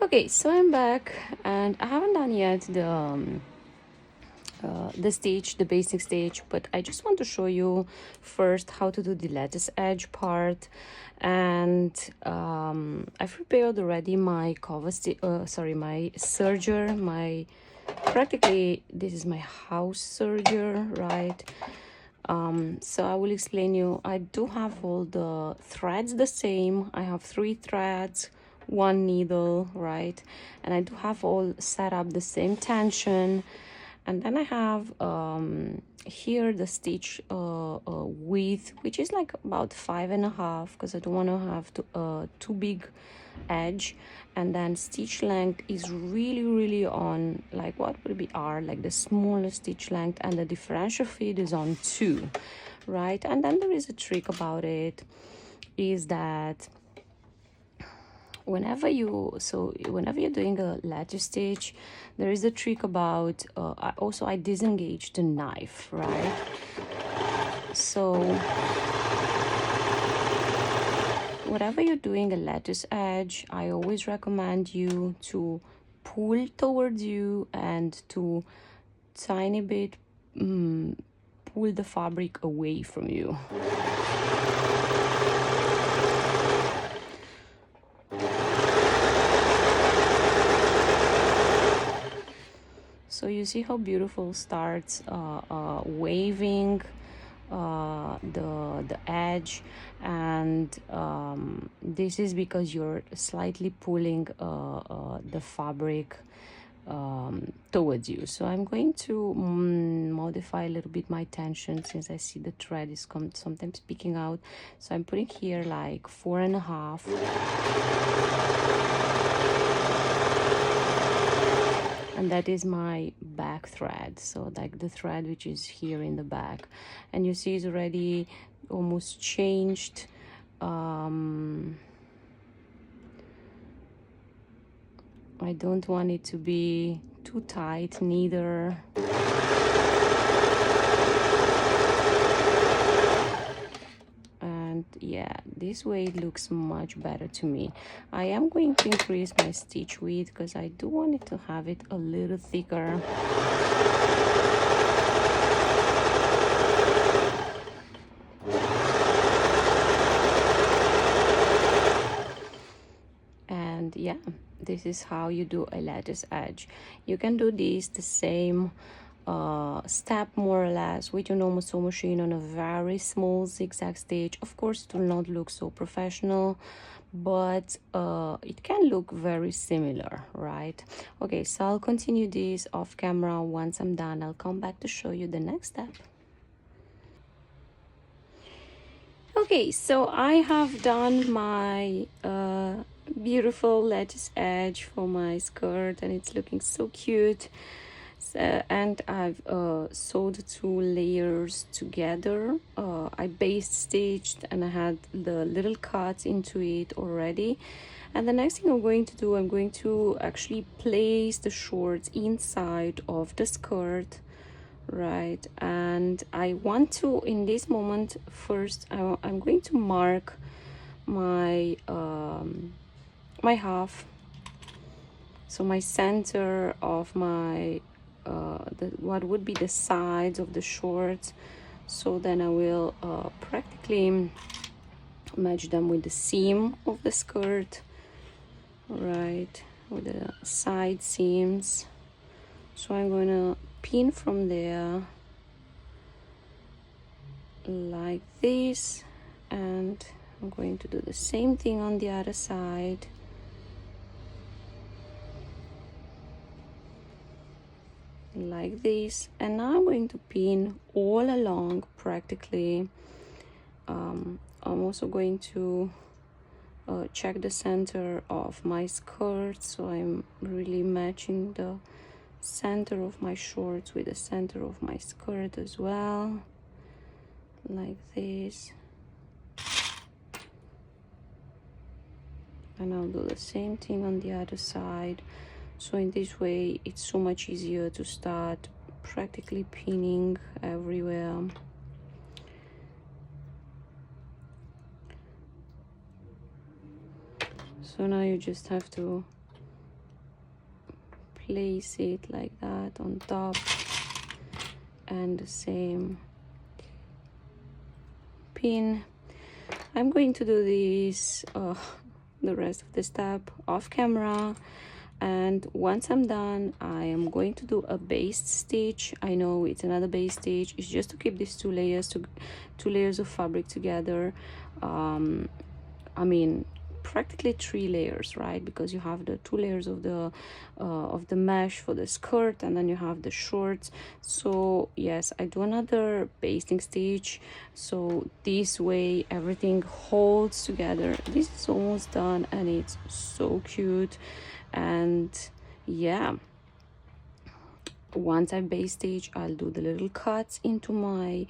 Okay, so I'm back and I haven't done yet the stitch, the basic stitch, but I just want to show you first how to do the lattice edge part. And I've prepared already my my serger, my practically this is my house serger, right? So I will explain you. I do have all the threads the same. I have 3 threads, 1 needle, right? And I do have all set up the same tension. And then I have here the stitch width, which is like about 5.5, because I don't want to have too big edge. And then stitch length is really on, like, what would be R, like the smallest stitch length, and the differential feed is on 2, right? And then there is a trick about it, is that whenever you're doing a lattice stitch, there is a trick about I disengage the knife, right? So whatever you're doing a lattice edge, I always recommend you to pull towards you and to tiny bit pull the fabric away from you. So you see how beautiful starts waving the edge, and this is because you're slightly pulling the fabric towards you. So I'm going to modify a little bit my tension, since I see the thread is sometimes peeking out. So I'm putting here like 4.5. And that is my back thread, so like the thread which is here in the back, and you see it's already almost changed. I don't want it to be too tight neither. And yeah, this way it looks much better to me. I am going to increase my stitch width because I do want it to have it a little thicker. And yeah, this is how you do a lattice edge. You can do this the same step more or less with your normal sewing machine on a very small zigzag stitch. Of course, it will not look so professional, but it can look very similar, right? Okay, so I'll continue this off camera. Once I'm done, I'll come back to show you the next step. Okay, so I have done my beautiful lattice edge for my skirt, and it's looking so cute. And I've sewed 2 layers together. I base stitched and I had the little cuts into it already. And the next thing I'm going to do, I'm going to actually place the shorts inside of the skirt, right? And I want to, in this moment, first I'm going to mark my my half, so my center of my what would be the sides of the shorts. So then I will practically match them with the seam of the skirt, right, with the side seams. So I'm going to pin from there like this, and I'm going to do the same thing on the other side. Like this, and now I'm going to pin all along practically. I'm also going to check the center of my skirt, so I'm really matching the center of my shorts with the center of my skirt as well, like this. And I'll do the same thing on the other side. So in this way it's so much easier to start practically pinning everywhere. So now you just have to place it like that on top, and the same pin. I'm going to do this the rest of the step off camera, and once I'm done I am going to do a baste stitch. I know it's another baste stitch, it's just to keep these two layers of fabric together. I mean practically 3 layers, right? Because you have the 2 layers of the mesh for the skirt, and then you have the shorts. So yes, I do another basting stitch, so this way everything holds together. This is almost done and it's so cute. And yeah, once I baste stitch, I'll do the little cuts into my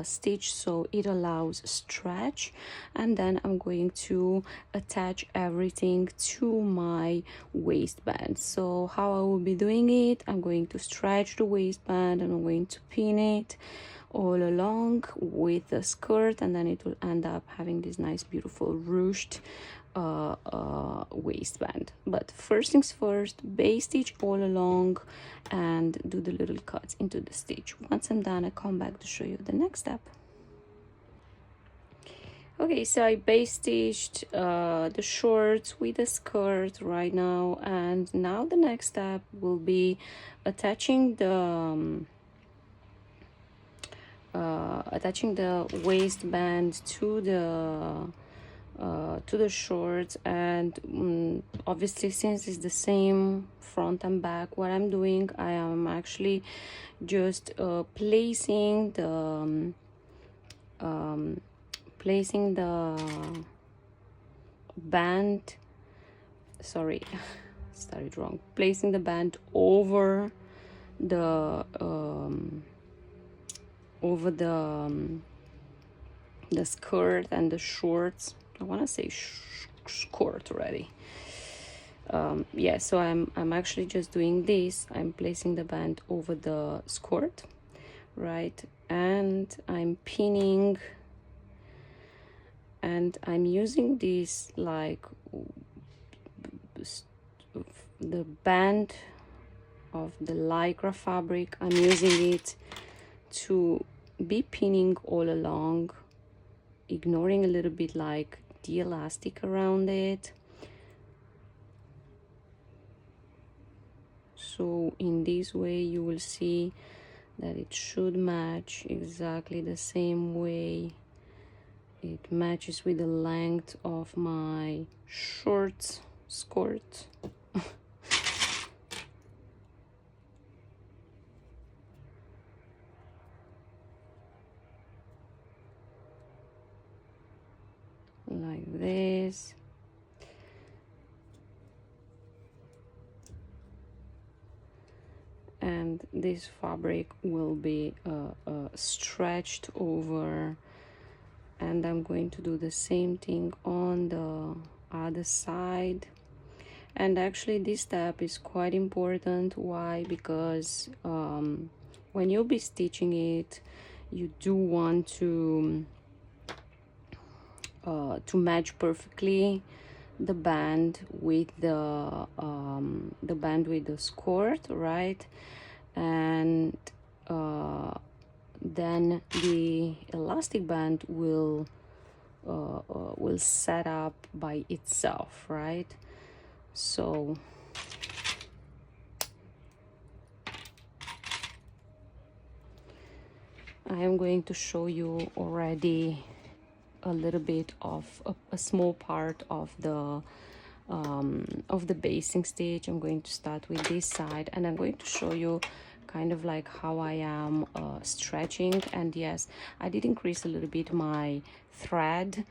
stitch so it allows stretch, and then I'm going to attach everything to my waistband. So how I will be doing it, I'm going to stretch the waistband and I'm going to pin it all along with the skirt, and then it will end up having this nice beautiful ruched waistband. But first things first, baste stitch all along and do the little cuts into the stitch. Once I'm done, I come back to show you the next step. Okay, so I baste stitched the shorts with the skirt right now, and now the next step will be attaching the waistband to the shorts. And obviously, since it's the same front and back, what I'm doing, I am actually just placing the band, sorry, started wrong, placing the band over the the skirt and the shorts. I want to say skirt already. Yeah, so I'm actually just doing this. I'm placing the band over the skirt, right, and I'm pinning, and I'm using this like the band of the lycra fabric. I'm using it to be pinning all along, ignoring a little bit like the elastic around it. So in this way you will see that it should match exactly the same way it matches with the length of my short skirt. Like this. And this fabric will be stretched over, and I'm going to do the same thing on the other side. And actually this step is quite important. Why? Because when you'll be stitching it, you do want to match perfectly the band with the skirt, right? And then the elastic band will set up by itself, right? So I am going to show you already a little bit of a small part of the basting stitch. I'm going to start with this side, and I'm going to show you kind of like how I am stretching. And yes, I did increase a little bit my thread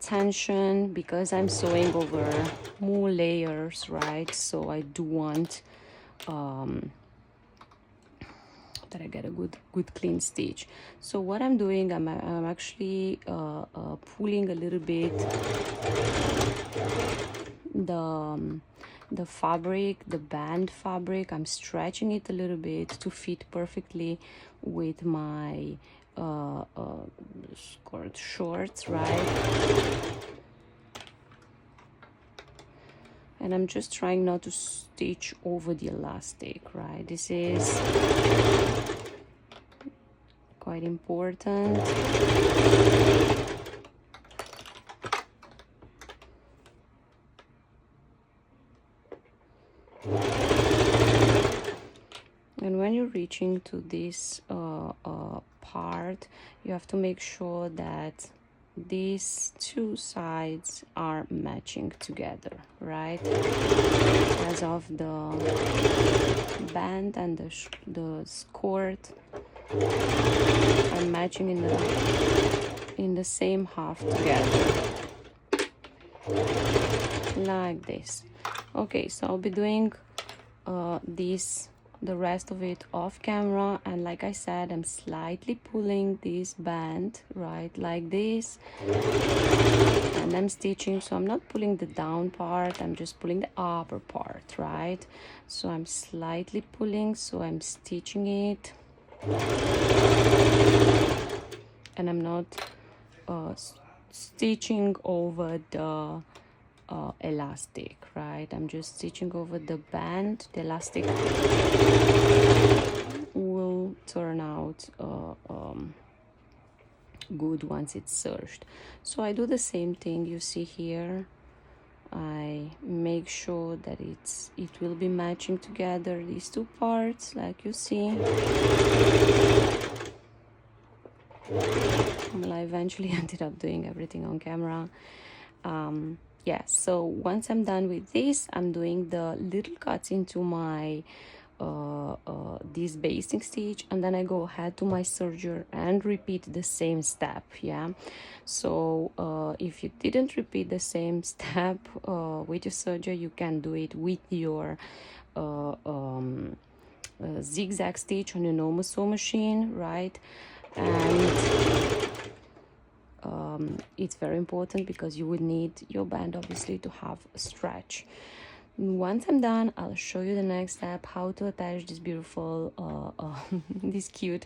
tension because I'm sewing over more layers, right? So I do want that I get a good clean stitch. So what I'm doing, I'm actually pulling a little bit the fabric, the band fabric. I'm stretching it a little bit to fit perfectly with my skirt shorts, right? and I'm just trying not to stitch over the elastic, right? This is quite important. And when you're reaching to this part, you have to make sure that these two sides are matching together, right? As of the band and the skirt are matching in the same half together, like this. Okay, so I'll be doing the rest of it off camera, and like I said, I'm slightly pulling this band, right, like this, and I'm stitching. So I'm not pulling the down part, I'm just pulling the upper part, right? So I'm slightly pulling, so I'm stitching it, and I'm not stitching over the elastic, right? I'm just stitching over the band. The elastic will turn out good once it's serged. So I do the same thing you see here. I make sure that it will be matching together, these two parts, like you see. Well, I eventually ended up doing everything on camera. Yeah, so once I'm done with this, I'm doing the little cuts into my this basting stitch, and then I go ahead to my serger and repeat the same step. Yeah, so if you didn't repeat the same step with your serger, you can do it with your zigzag stitch on your normal sew machine, right? And it's very important because you would need your band obviously to have a stretch. Once I'm done, I'll show you the next step, how to attach this beautiful this cute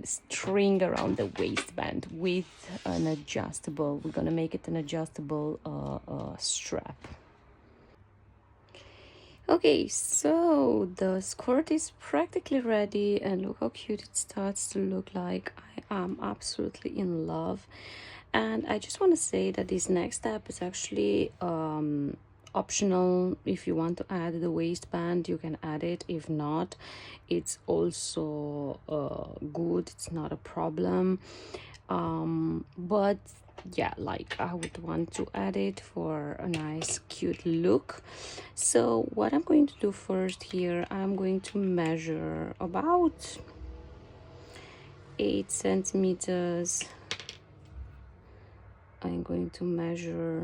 string around the waistband with an adjustable, we're gonna make it an adjustable strap. Okay, so the skirt is practically ready, and look how cute it starts to look like. I am absolutely in love, and I just want to say that this next step is actually optional. If you want to add the waistband, you can add it. If not, it's also good, it's not a problem. But yeah, like I would want to add it for a nice cute look. So what I'm going to do first here, I'm going to measure about 8 centimeters. I'm going to measure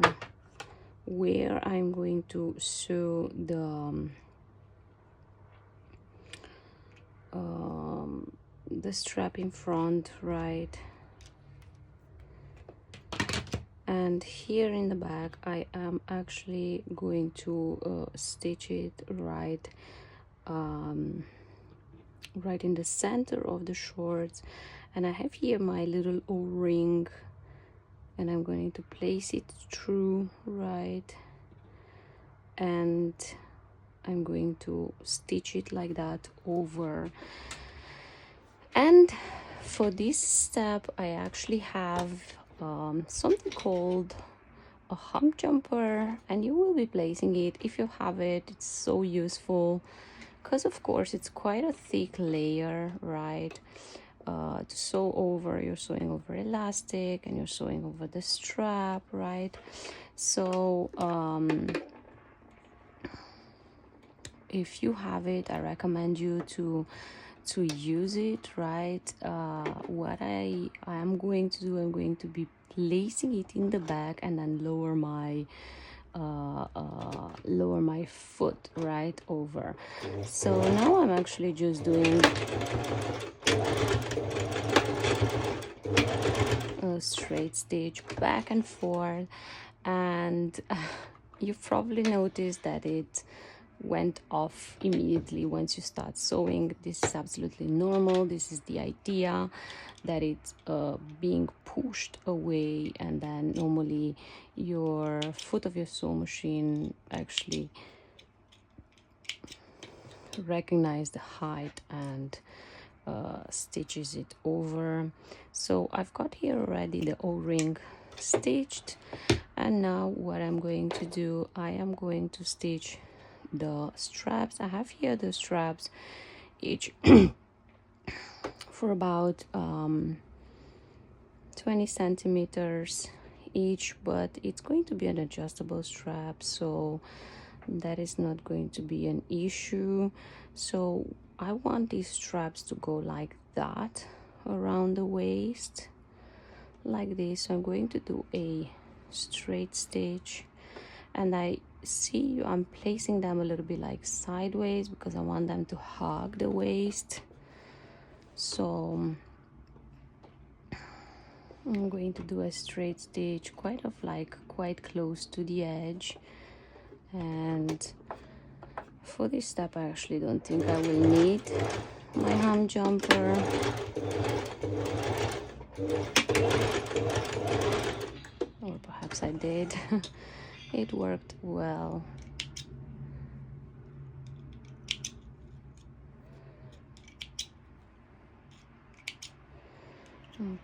where I'm going to sew the strap in front, right? And here in the back, I am actually going to stitch it right right in the center of the shorts. And I have here my little O-ring, and I'm going to place it through, right? And I'm going to stitch it like that over. And for this step, I actually have something called a hump jumper, and you will be placing it. If you have it, it's so useful because of course it's quite a thick layer, right? To sew over, you're sewing over elastic and you're sewing over the strap, right? So if you have it, I recommend you to use it, right? What I am going to do, I'm going to be placing it in the back and then lower my foot right over. So now I'm actually just doing a straight stitch back and forth, and you've probably noticed that it went off immediately once you start sewing. This is absolutely normal. This is the idea, that it's being pushed away, and then normally your foot of your sewing machine actually recognize the height and stitches it over. So I've got here already the O-ring stitched, and now what I'm going to do, I am going to stitch the straps. I have here the straps each for about 20 centimeters each, but it's going to be an adjustable strap, so that is not going to be an issue. So I want these straps to go like that around the waist, like this. So I'm going to do a straight stitch, and I see I'm placing them a little bit like sideways because I want them to hug the waist. So I'm going to do a straight stitch quite close to the edge. And for this step I actually don't think I will need my hem jumper. Or perhaps I did. It worked well.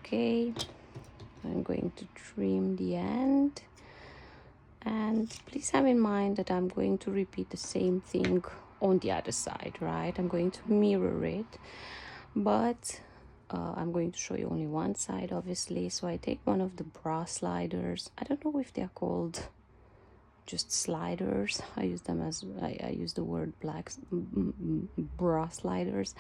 Okay, I'm going to trim the end, and please have in mind that I'm going to repeat the same thing on the other side, right? I'm going to mirror it, but I'm going to show you only one side, obviously. So I take one of the bra sliders. I don't know if they're called just sliders. I use them as I use the word bra sliders.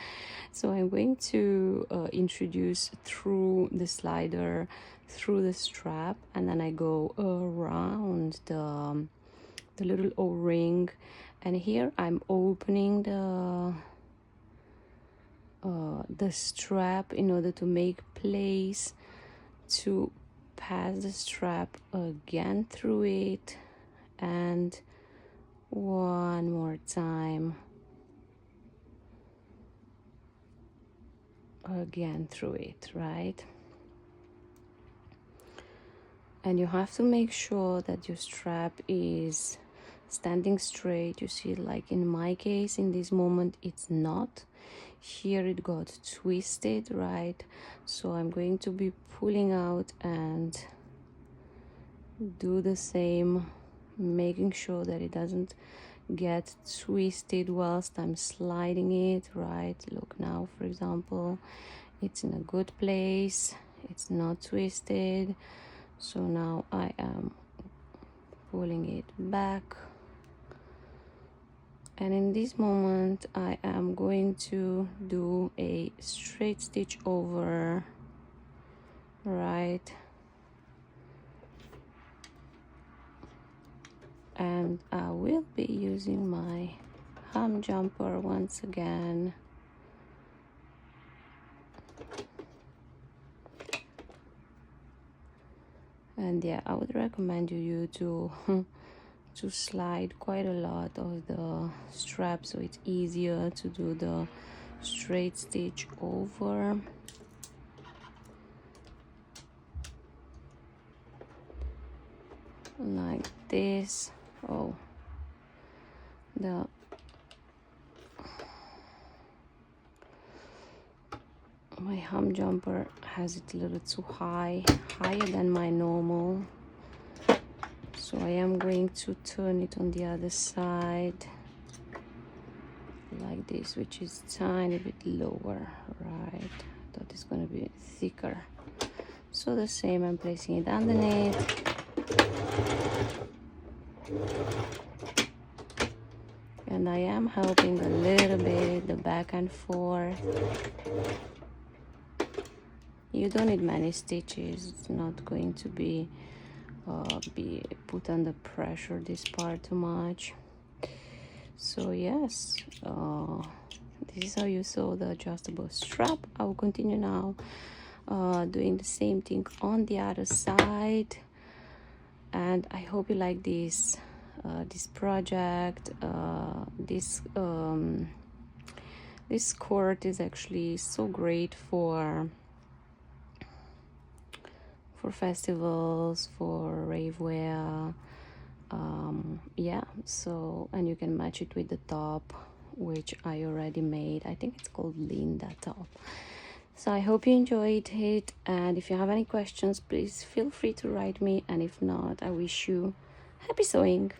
So I'm going to introduce through the slider, through the strap, and then I go around the little O-ring, and here I'm opening the strap in order to make place to pass the strap again through it, and one more time again through it, right? And you have to make sure that your strap is standing straight. You see, like in my case, in this moment it's not. Here it got twisted, right? So I'm going to be pulling out and do the same, making sure that it doesn't get twisted whilst I'm sliding it, right? Look now, for example, it's in a good place, it's not twisted. So now I am pulling it back, and in this moment I am going to do a straight stitch over, right? And I will be using my hem jumper once again. And yeah, I would recommend you to to slide quite a lot of the strap, so it's easier to do the straight stitch over. Like this. Oh, my hem jumper has it a little too higher than my normal, so I am going to turn it on the other side like this, which is tiny bit lower, right? I thought it's going to be thicker. So the same, I'm placing it underneath, and I am helping a little bit the back and forth. You don't need many stitches, it's not going to be put under pressure, this part, too much. So yes, this is how you sew the adjustable strap. I will continue now doing the same thing on the other side, and I hope you like this this project. This skirt is actually so great for festivals, for rave wear. Yeah, so, and you can match it with the top, which I already made. I think it's called Linda top. So I hope you enjoyed it, and if you have any questions, please feel free to write me, and if not, I wish you happy sewing.